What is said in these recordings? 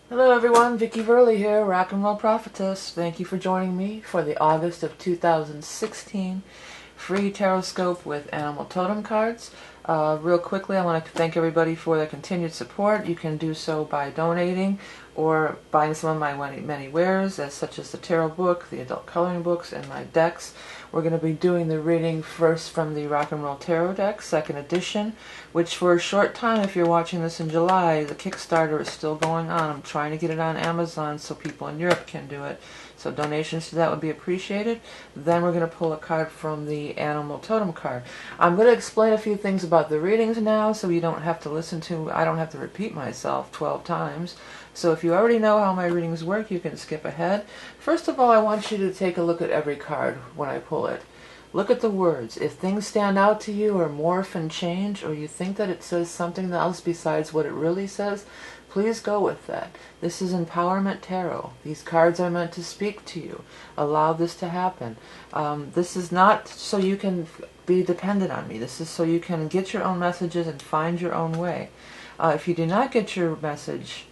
Hello everyone, Vickie here, Rock and Roll Prophetess. Thank you for joining me for the August of 2016 free tarot scope with animal totem cards. Real quickly, I want to thank everybody for their continued support. You can do so by donating or buying some of my many wares, such as the tarot book, the adult coloring books, and my decks. We're going to be doing the reading first from the Rock and Roll Tarot deck, second edition, which for a short time, if you're watching this in July, the Kickstarter is still going on. I'm trying to get it on Amazon so people in Europe can do it. So donations to that would be appreciated. Then we're going to pull a card from the Animal Totem card. I'm going to explain a few things about the readings now so you don't have to I don't have to repeat myself 12 times. So if you already know how my readings work, you can skip ahead. First of all, I want you to take a look at every card when I pull it. Look at the words. If things stand out to you or morph and change, or you think that it says something else besides what it really says, please go with that. This is Empowerment Tarot. These cards are meant to speak to you. Allow this to happen. This is not so you can be dependent on me. This is so you can get your own messages and find your own way. If you do not get your message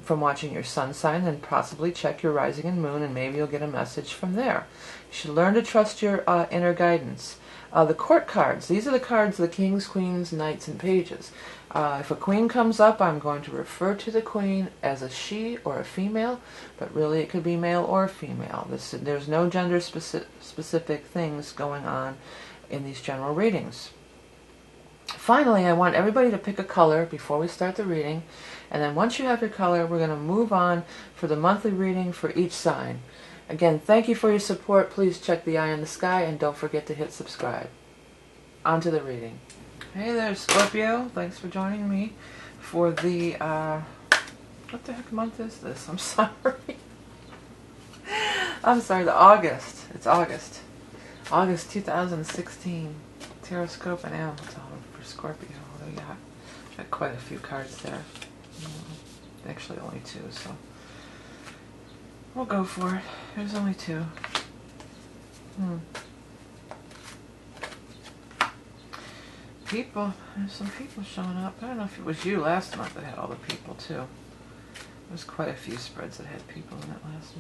from watching your sun sign, then possibly check your rising and moon, and maybe you'll get a message from there. You should learn to trust your inner guidance. The court cards, these are the cards of the kings, queens, knights, and pages. If a queen comes up, I'm going to refer to the queen as a she or a female, but really it could be male or female. There's no gender specific things going on in these general readings. Finally, I want everybody to pick a color before we start the reading, and then once you have your color, we're going to move on for the monthly reading for each sign. Again, thank you for your support. Please check the eye in the sky, and don't forget to hit subscribe. On to the reading. Hey there, Scorpio. Thanks for joining me for the, what the heck month is this? I'm sorry. I'm sorry, the August. It's August. August 2016. Tarot scope and animal totem for Scorpio. Although you got quite a few cards there. Actually only two, so we'll go for it. There's only two. People. There's some people showing up. I don't know if it was you last month that had all the people too. There's quite a few spreads that had people in it last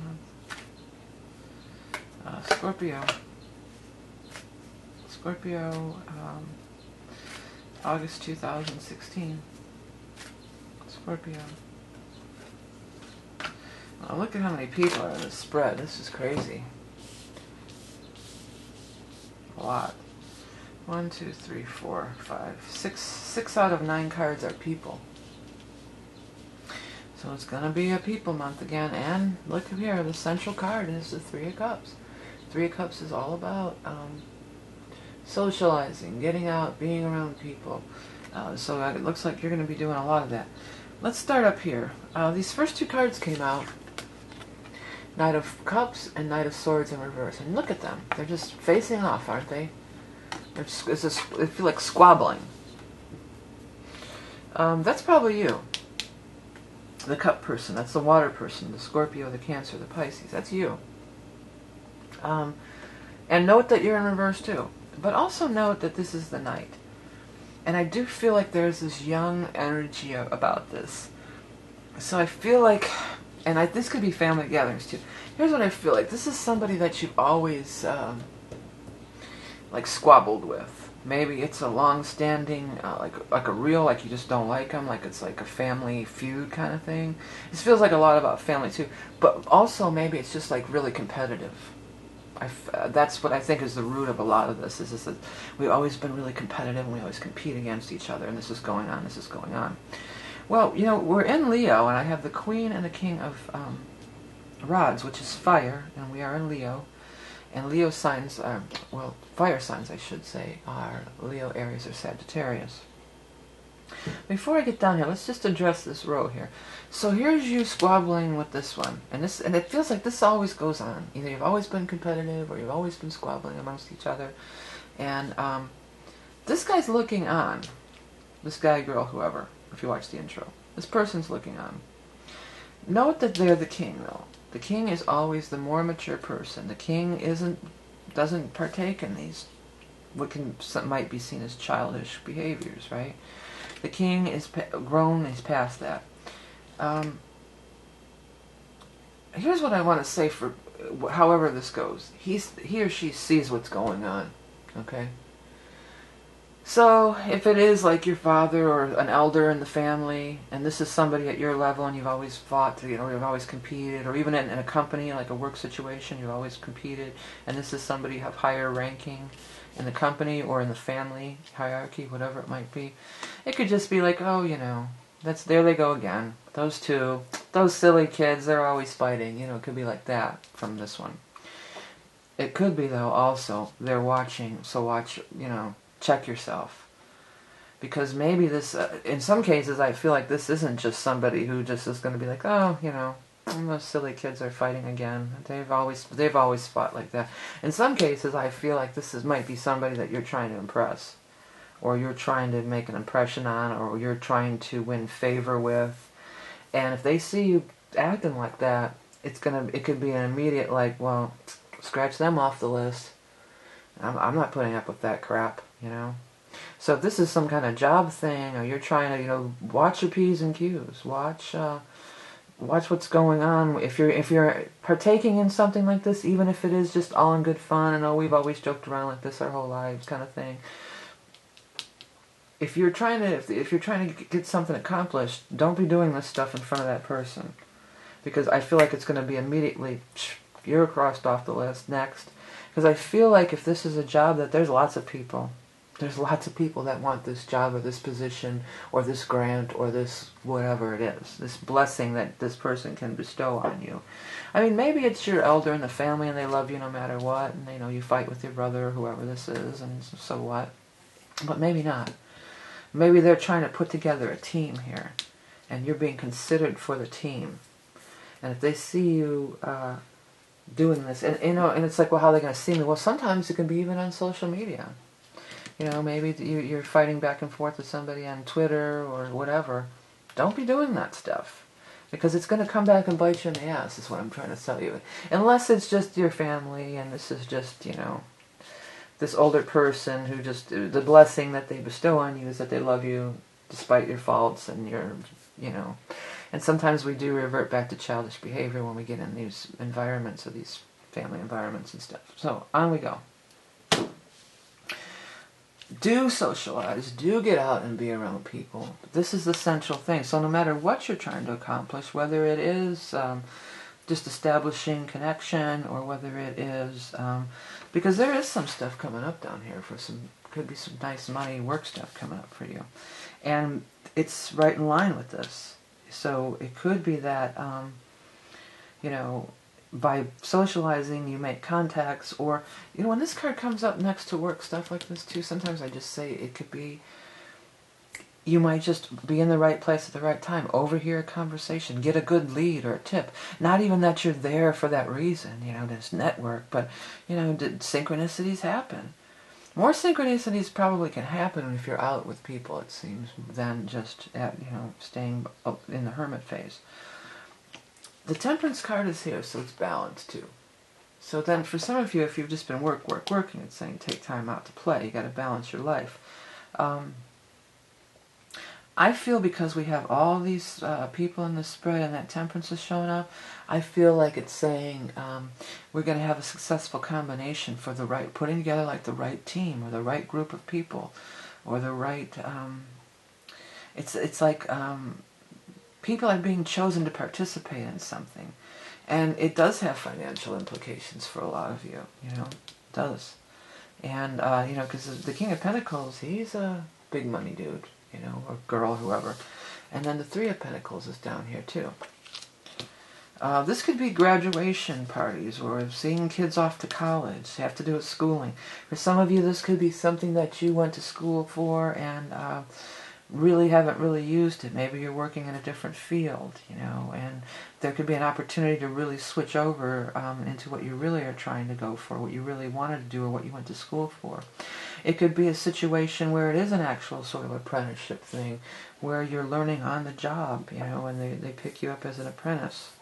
month. Scorpio. Scorpio, August 2016. Scorpio. Oh, look at how many people are in this spread. This is crazy. A lot. 1, 2, 3, 4, 5, 6. 6 out of 9 cards are people. So it's going to be a people month again. And look here, the central card is the Three of Cups. Three of Cups is all about socializing, getting out, being around people. So it looks like you're going to be doing a lot of that. Let's start up here. These first two cards came out. Knight of Cups and Knight of Swords in reverse. And look at them. They're just facing off, aren't they? They feel like squabbling. That's probably you. The Cup person. That's the Water person. The Scorpio, the Cancer, the Pisces. That's you. And note that you're in reverse too. But also note that this is the Knight. And I do feel like there's this young energy about this. So I feel like, and this could be family gatherings too. Here's what I feel like. This is somebody that you've always like squabbled with. Maybe it's a long-standing, like a real, like you just don't like them, like it's like a family feud kind of thing. This feels like a lot about family too. But also maybe it's just like really competitive. That's what I think is the root of a lot of this, is that we've always been really competitive and we always compete against each other, and this is going on, this is going on. Well, you know, we're in Leo, and I have the Queen and the King of Rods, which is fire, and we are in Leo. And Leo signs are, well, fire signs I should say, are Leo, Aries, or Sagittarius. Before I get down here, let's just address this row here. So here's you squabbling with this one, and it feels like this always goes on. Either you've always been competitive, or you've always been squabbling amongst each other. And this guy's looking on. This guy, girl, whoever, if you watch the intro. This person's looking on. Note that they're the king, though. The king is always the more mature person. The king doesn't partake in these might be seen as childish behaviors, right? The king is grown, he's past that. here's what I want to say for however this goes. He or she sees what's going on. Okay? So, if it is like your father or an elder in the family, and this is somebody at your level and you've always fought, you've always competed, or even in a company, like a work situation, you've always competed, and this is somebody of higher ranking in the company or in the family hierarchy, whatever it might be, it could just be like, oh, there they go again. Those two, those silly kids, they're always fighting. It could be like that from this one. It could be, though, also, they're watching, so watch, check yourself. Because maybe this, in some cases, I feel like this isn't just somebody who just is going to be like, oh, those silly kids are fighting again. They've always fought like that. In some cases, I feel like might be somebody that you're trying to impress, or you're trying to make an impression on, or you're trying to win favor with. And if they see you acting like that, it could be an immediate like, well, scratch them off the list. I'm not putting up with that crap, So if this is some kind of job thing, or you're trying to, watch your P's and Q's, watch what's going on. If you're partaking in something like this, even if it is just all in good fun, and we've always joked around like this our whole lives, kind of thing. If you're trying to get something accomplished, don't be doing this stuff in front of that person, because I feel like it's going to be immediately you're crossed off the list next. Because I feel like if this is a job that there's lots of people that want this job or this position or this grant or this whatever it is, this blessing that this person can bestow on you. I mean, maybe it's your elder in the family and they love you no matter what, and you fight with your brother or whoever this is, and so what. But maybe not. Maybe they're trying to put together a team here, and you're being considered for the team. And if they see you doing this, and it's like, well, how are they going to see me? Well, sometimes it can be even on social media. Maybe you're fighting back and forth with somebody on Twitter or whatever. Don't be doing that stuff, because it's going to come back and bite you in the ass, is what I'm trying to tell you. Unless it's just your family, and this is just, this older person who just, the blessing that they bestow on you is that they love you despite your faults and your, and sometimes we do revert back to childish behavior when we get in these environments, or these family environments and stuff. So, on we go. Do socialize. Do get out and be around people. This is the central thing. So no matter what you're trying to accomplish, whether it is just establishing connection, or whether it is, because there is some stuff coming up down here could be some nice money work stuff coming up for you. And it's right in line with this. So it could be that, by socializing you make contacts, or, when this card comes up next to work stuff like this too, sometimes I just say it could be, you might just be in the right place at the right time, overhear a conversation, get a good lead or a tip. Not even that you're there for that reason, this network, but, synchronicities happen. More synchronicities probably can happen if you're out with people, it seems, than just at, staying in the hermit phase. The Temperance card is here, so it's balanced too. So then for some of you, if you've just been working, it's saying take time out to play. You got to balance your life. I feel because we have all these people in the spread and that Temperance is showing up, I feel like it's saying we're going to have a successful combination for putting together like the right team, or the right group of people, or the right, it's like people are being chosen to participate in something. And it does have financial implications for a lot of you, it does. And, because the King of Pentacles, he's a big money dude, or girl, whoever. And then the Three of Pentacles is down here too. This could be graduation parties, or seeing kids off to college, have to do with schooling. For some of you, this could be something that you went to school for and really haven't really used it. Maybe you're working in a different field, and there could be an opportunity to really switch over into what you really are trying to go for, what you really wanted to do, or what you went to school for. It could be a situation where it is an actual sort of apprenticeship thing, where you're learning on the job, and they pick you up as an apprentice.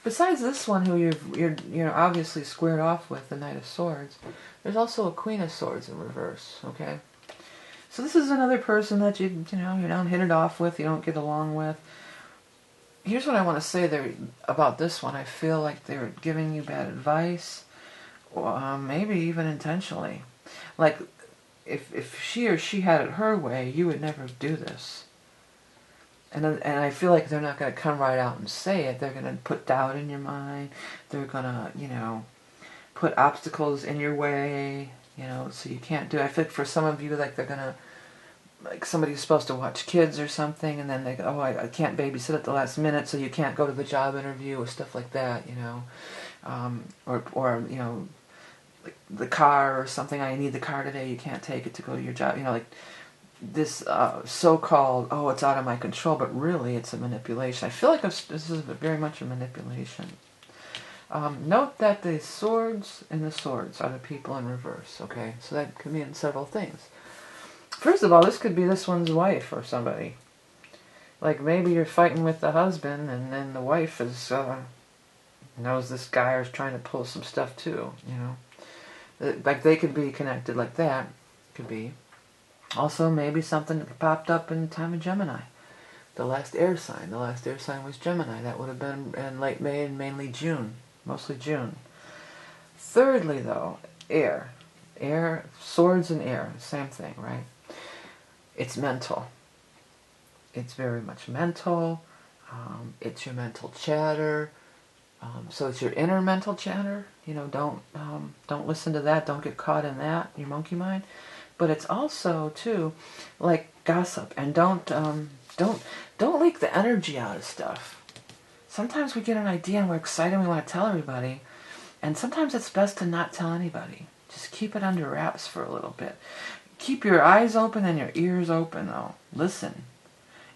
Besides this one, who you're obviously squared off with, the Knight of Swords, there's also a Queen of Swords in reverse, okay? So this is another person that you don't hit it off with, you don't get along with. here's what I want to say there about this one. I feel like they're giving you bad advice, or maybe even intentionally. Like, if she or she had it her way, you would never do this. And I feel like they're not going to come right out and say it. They're going to put doubt in your mind. They're going to, you know, put obstacles in your way, you know, so you can't do it. I think for some of you, like, they're going to, like, somebody's supposed to watch kids or something, and then they go, oh, I can't babysit at the last minute, so you can't go to the job interview or stuff like that, you know. Or you know, like the car or something, I need the car today, you can't take it to go to your job, you know, like this so-called, oh, it's out of my control, but really it's a manipulation. I feel like this is very much a manipulation. Note that the swords and the swords are the people in reverse, okay? So that could mean several things. First of all, this could be this one's wife or somebody. Like, maybe you're fighting with the husband, and then the wife is knows this guy is trying to pull some stuff too, you know? Like, they could be connected like that. Could be. Also, maybe something that popped up in the time of Gemini. The last air sign. The last air sign was Gemini. That would have been in late May and mainly June. Mostly June. Thirdly, though, air. Air, swords and air. Same thing, right? It's mental. It's very much mental. It's your mental chatter. So it's your inner mental chatter. You know, don't listen to that. Don't get caught in that, your monkey mind. But it's also too, like, gossip. And don't leak the energy out of stuff. Sometimes we get an idea and we're excited and we want to tell everybody. And sometimes it's best to not tell anybody. Just keep it under wraps for a little bit. Keep your eyes open and your ears open, though. Listen.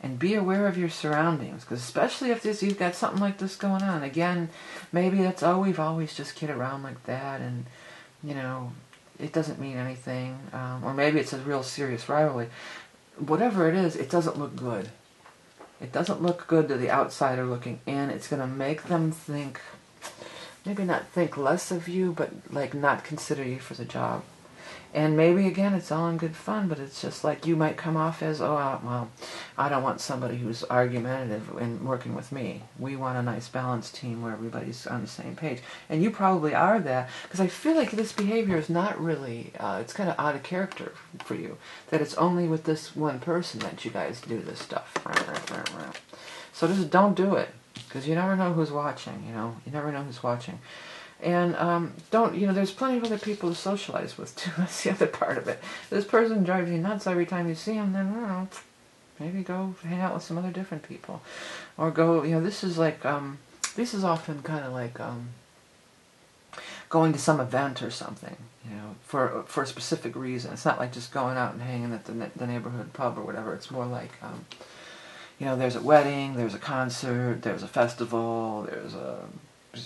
And be aware of your surroundings. Because especially if you've got something like this going on. Again, maybe that's, oh, we've always just kid around like that. And, you know, it doesn't mean anything. Or maybe it's a real serious rivalry. Whatever it is, it doesn't look good. It doesn't look good to the outsider looking in. It's going to make them think, maybe not think less of you, but like not consider you for the job. And maybe, again, it's all in good fun, but it's just like you might come off as, oh, well, I don't want somebody who's argumentative in working with me. We want a nice balanced team where everybody's on the same page. And you probably are that, because I feel like this behavior is not really, it's kind of out of character for you. That it's only with this one person that you guys do this stuff. So just don't do it, because you never know who's watching, you know. You never know who's watching. And don't, you know, there's plenty of other people to socialize with too. That's the other part of it. This person drives you nuts every time you see him, then, I don't know, maybe go hang out with some other different people. Or go, you know, this is like, this is often kind of like going to some event or something, you know, for a specific reason. It's not like just going out and hanging at the neighborhood pub or whatever. It's more like, you know, there's a wedding, there's a concert, there's a festival, there's a,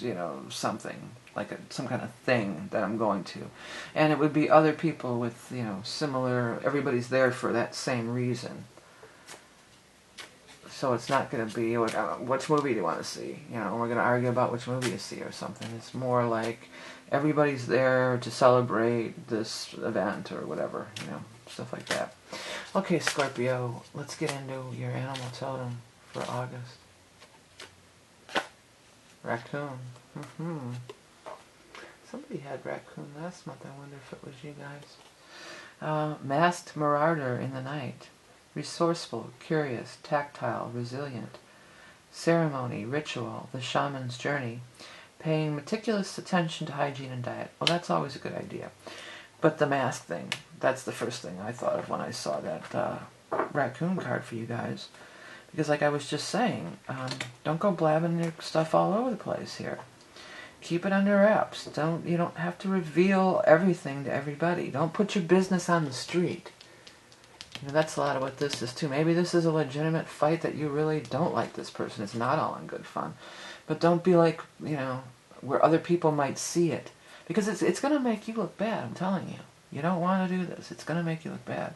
you know, something. Like some kind of thing that I'm going to. And it would be other people with, you know, similar, everybody's there for that same reason. So it's not going to be, which movie do you want to see? You know, we're going to argue about which movie to see or something. It's more like everybody's there to celebrate this event or whatever, you know, stuff like that. Okay, Scorpio, let's get into your animal totem for August. Raccoon. Somebody had raccoon last month. I wonder if it was you guys. Masked marauder in the night. Resourceful, curious, tactile, resilient. Ceremony, ritual, the shaman's journey. Paying meticulous attention to hygiene and diet. Well, that's always a good idea. But the mask thing, that's the first thing I thought of when I saw that raccoon card for you guys. Because like I was just saying, don't go blabbing your stuff all over the place here. Keep it under wraps. You don't have to reveal everything to everybody. Don't put your business on the street. You know, that's a lot of what this is too. Maybe this is a legitimate fight that you really don't like this person. It's not all in good fun. But don't be like, you know, where other people might see it. Because it's going to make you look bad, I'm telling you. You don't want to do this. It's going to make you look bad.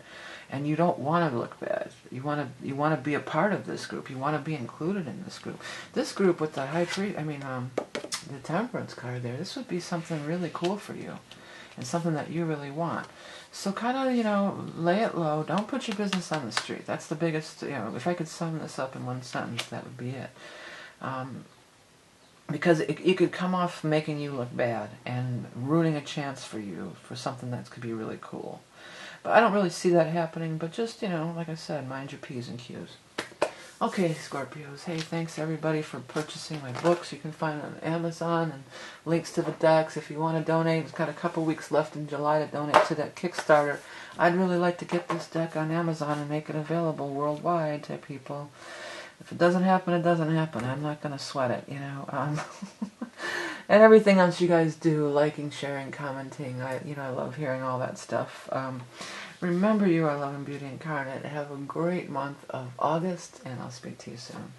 And you don't want to look bad. You want to be a part of this group. You want to be included in this group. This group with the high priest, the temperance card there, this would be something really cool for you. And something that you really want. So kind of, you know, lay it low. Don't put your business on the street. That's the biggest, you know, if I could sum this up in one sentence, that would be it. Because it could come off making you look bad and ruining a chance for you for something that could be really cool. But I don't really see that happening, but just, like I said, mind your P's and Q's. Okay, Scorpios. Hey, thanks everybody for purchasing my books. You can find them on Amazon and links to the decks. If you want to donate, it's got a couple weeks left in July to donate to that Kickstarter. I'd really like to get this deck on Amazon and make it available worldwide to people. If it doesn't happen, it doesn't happen. I'm not going to sweat it, And everything else you guys do, liking, sharing, commenting, I love hearing all that stuff. Remember, you are love and beauty incarnate. Have a great month of August, and I'll speak to you soon.